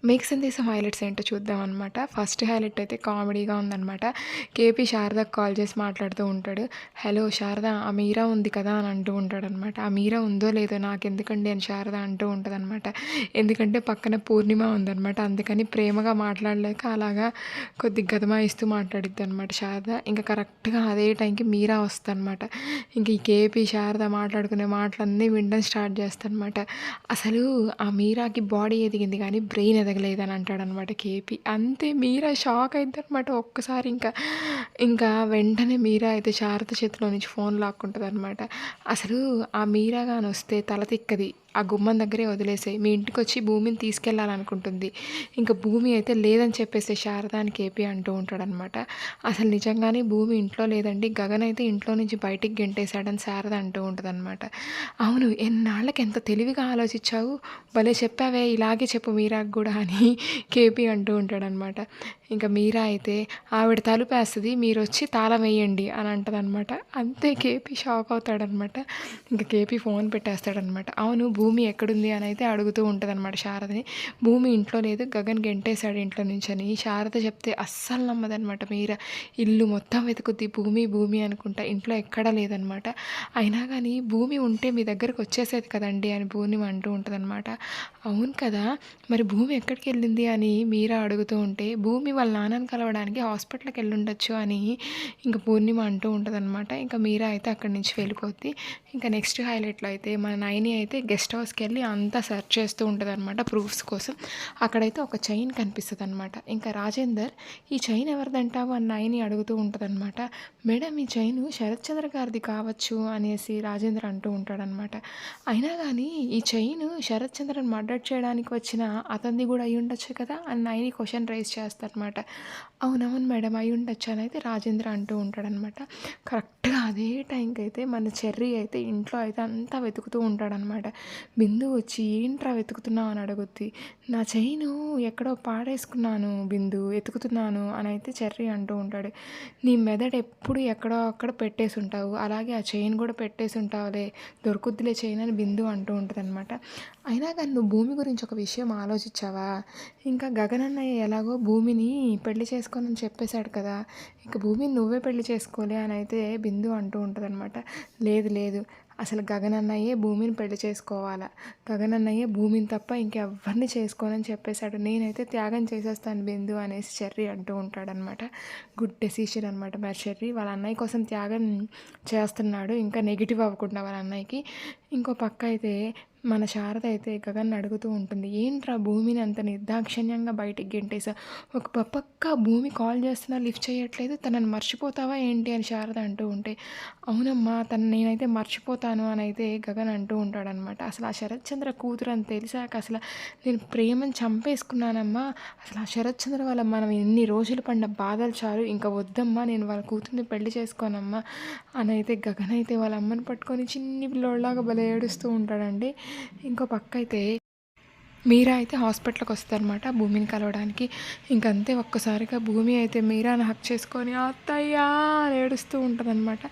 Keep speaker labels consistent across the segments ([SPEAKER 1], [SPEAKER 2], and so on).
[SPEAKER 1] Make సందేశం highlights ఏంటో చూద్దామనమాట. First highlight అయితే కామెడీగా ఉందనమాట. కేపీ శారదకి కాల్ చేసి మాట్లాడుతూ ఉంటాడు. "హలో శారద, ఆ మీరా ఉంది కదా" అని అంటూ ఉంటాడనమాట. "ఆ మీరా ఉందో లేదో నాకెందుకండి" అని శారద అంటూ ఉంటదనమాట. ఎందుకంటే పక్కన పూర్ణిమ ఉందనమాట. అందుకని ప్రేమగా మాట్లాడలేక అలాగా కొద్దిగా గదమాయిస్తూ మాట్లాడిద్దనమాట శారద. ఇంకా కరెక్ట్‌గా అదే టైంకి మీరా వస్తదనమాట. ఇంక ఈ కేపీ, శారద మాట్లాడుకునే మాటలన్నీ వినడం స్టార్ట్ చేస్తదనమాట. అసలు ఆ మీరాకి బాడీ ఎదిగింది కానీ బ్రెయిన్ ఎదగలేదని అంటాడనమాట కేపీ. అంతే మీరా షాక్ అయిద్దనమాట ఒక్కసారి ఇంకా వెంటనే మీరా అయితే శారద చేతిలో నుంచి ఫోన్ లాక్కుంటదనమాట. అసలు ఆ మీరా గానొస్తే తల తిక్కది. ఆ గుమ్మం దగ్గరే వదిలేసేయి. మీ ఇంటికొచ్చి భూమిని తీసుకెళ్ళాలనుకుంటుంది. ఇంక భూమి అయితే లేదని చెప్పేసేయి శారద అని కేపీ అంటూ ఉంటాడనమాట. అసలు నిజంగానే భూమి ఇంట్లో లేదండి. గగన్ అయితే ఇంట్లో నుంచి బయటికి గెంటేశాడని శారద అంటూ ఉంటదనమాట. అవును. ఎన్నాళ్ళకి ఎంత తెలివిగా ఆలోచించావు. భలే చెప్పావే! ఇలాగే చెప్పు మీరాకి గూడా అని కేపీ అంటూ ఉంటాడనమాట. ఇంక మీరా అయితే ఆవిడ తలుపేస్తది. మీరొచ్చి తాళం వేయండి అని అంటదనమాట. అంతే కేపీ షాక్ అవుతాడనమాట. ఇంక కేపీ ఫోన్ పెట్టేస్తాడనమాట. అవును భూమి ఎక్కడుంది అని అయితే అడుగుతూ ఉంటదనమాట శారదని. భూమి ఇంట్లో లేదు. గగన్ గెంటేశాడు ఇంట్లో నుంచని శారద చెప్తే అస్సలు నమ్మదనమాట మీరా. ఇల్లు మొత్తం వెతుకుద్ది భూమి భూమి అనుకుంటా. ఇంట్లో ఎక్కడా లేదనమాట. అయినా కానీ భూమి ఉంటే మీ దగ్గరికి వచ్చేసేది కదండీ అని పూర్ణిమ అంటూ ఉంటదనమాట. అవును కదా! మరి భూమి ఎక్కడికెళ్ళింది అని మీరా అడుగుతూ ఉంటే, భూమి వాళ్ళ నాన్నని కలవడానికి హాస్పిటల్‌కి ఎళ్ళుండొచ్చు అని ఇంక పూర్ణిమ అంటూ ఉంటదనమాట. ఇంక మీరా అయితే అక్కడి నుంచి వెళ్ళిపోద్ది. ఇంకా నెక్స్ట్ హైలైట్‌లో అయితే మన నైని అయితే గెస్ట్ హౌస్‌కెళ్ళి అంతా సెర్చ్ చేస్తూ ఉంటదనమాట ప్రూఫ్స్ కోసం. అక్కడైతే ఒక చైన్ కనిపిస్తదనమాట. ఇంకా రాజేందర్ "ఈ చైన్ ఎవరిదంటావు" అని నైని అడుగుతూ ఉంటదనమాట. "మేడం ఈ చైను శరత్ చంద్ర గారిది కావచ్చు" అనేసి రాజేంద్ర అంటూ ఉంటాడనమాట. అయినా కానీ ఈ చైను శరత్ చంద్రని మర్డర్ చేయడానికి వచ్చిన అతనిది కూడా అయ్యుండొచ్చు కదా అని నైని క్వశ్చన్ రైజ్ చేస్తారనమాట. అవునవును మేడం అయ్యుండొచ్చు అని అయితే రాజేంద్ర అంటూ ఉంటాడనమాట. కరెక్ట్‌గా అదే టైంకి అయితే మన చెర్రీ అయితే ఇంట్లో అయితే అంతా వెతుకుతూ ఉంటాడనమాట. బిందు వచ్చి ఏంట్రా వెతుకుతున్నావు అని అడుగుద్ది. నా చైను ఎక్కడో పాడేసుకున్నాను బిందు వెతుకుతున్నాను అని అయితే చెర్రీ అంటూ ఉంటాడు. నీ మెదడు ఎప్పుడు ఎక్కడో అక్కడ పెట్టేసి ఉంటావు, అలాగే ఆ చైన్ కూడా పెట్టేసి ఉంటావులే, దొరుకుద్దిలే చైన్ అని బిందు అంటూ ఉంటదనమాట. అయినా కానీ నువ్వు భూమి గురించి ఒక విషయం ఆలోచించావా? ఇంకా గగన్ అన్నయ్య ఎలాగో భూమిని పెళ్లి చేసుకోనని చెప్పేశాడు కదా! ఇంక భూమిని నువ్వే పెళ్లి చేసుకోలే అని అయితే బిందు అంటూ ఉంటదనమాట. లేదు లేదు. అసలు గగన్ అన్నయ్యే భూమిని పెళ్లి చేసుకోవాలా. గగన్ అన్నయ్యే భూమిని తప్ప ఇంకెవ్వరిని చేసుకోనని చెప్పేశాడు. నేనైతే త్యాగం చేసేస్తాను బిందు అనేసి చెర్రీ అంటూ ఉంటాడనమాట. గుడ్ డెసిషన్ అనమాట. మరి చెర్రీ వాళ్ళ అన్నయ్య కోసం త్యాగం చేస్తున్నాడు. ఇంకా నెగిటివ్ అవ్వకుండా వాళ్ళ అన్నయ్యకి. ఇంకో పక్క అయితే మన శారద అయితే గగన్ని అడుగుతూ ఉంటుంది. ఏంట్రా భూమిని అంత నిర్దాక్షిణ్యంగా బయటికి గెంటేసావు. ఒక పక్క భూమి కాల్ చేస్తున్నా లిఫ్ట్ చేయట్లేదు. తనని మర్చిపోతావా ఏంటి అని శారద అంటూ ఉంటే, అవునమ్మా తను నేనైతే మర్చిపోతాను అని అయితే గగన్ అంటూ ఉంటాడనమాట. అసలు ఆ శరత్ చంద్ర కూతురు అని తెలిసాక అసలు నేను ప్రేమను చంపేసుకున్నానమ్మా. అసలు ఆ శరత్ చంద్ర వల్ల మనం ఎన్ని రోజులు పడిన బాధలు చాలు. ఇంకా వద్దమ్మా నేను వాళ్ళ కూతుర్ని పెళ్లి చేసుకోనమ్మా అని అయితే గగన్ అయితే వాళ్ళ అమ్మని పట్టుకొని చిన్ని పిల్లోడిలాగా భలే ఏడుస్తూ ఉంటాడండి. ఇంకో పక్కయితే మీరా అయితే హాస్పిటల్‌కి వస్తదనమాట భూమిని కలవడానికి. ఇంకంతే ఒక్కసారిగా భూమి అయితే మీరాని హగ్ చేసుకొని "అత్తయ్య" అని ఏడుస్తూ ఉంటదనమాట.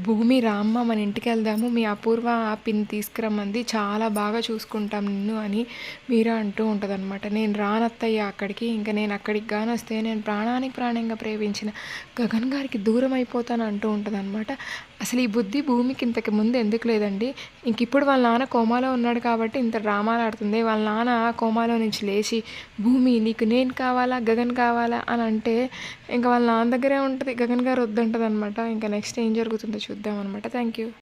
[SPEAKER 1] "భూమి రామ్మా మన ఇంటికెళ్దాము. మీ అపూర్వ పిన్ని తీసుకురమ్మంది. చాలా బాగా చూసుకుంటాం నిన్ను" అని మీరా అంటూ ఉంటదనమాట. "నేను రానత్తయ్య అక్కడికి. ఇంక నేను అక్కడికి గానొస్తే నేను ప్రాణానికి ప్రాణంగా ప్రేమించిన గగన్ గారికి దూరం అయిపోతాను" అంటూ ఉంటదనమాట. అసలు ఈ బుద్ధి భూమికి ఇంతకు ముందు ఎందుకు లేదండి? ఇంకిప్పుడు వాళ్ళ నాన్న కోమాలో ఉన్నాడు కాబట్టి ఇంత డ్రామాలాడుతుంది. వాళ్ళ నాన్న కోమాలో నుంచి లేచి భూమి నీకు నేను కావాలా గగన్ కావాలా అని అంటే ఇంకా వాళ్ళ నాన్న దగ్గరే ఉంటుంది. గగన్ గారు వద్దంటదనమాట. ఇంకా నెక్స్ట్ ఏం జరుగుతుందో చూద్దాం అనమాట. Thank you.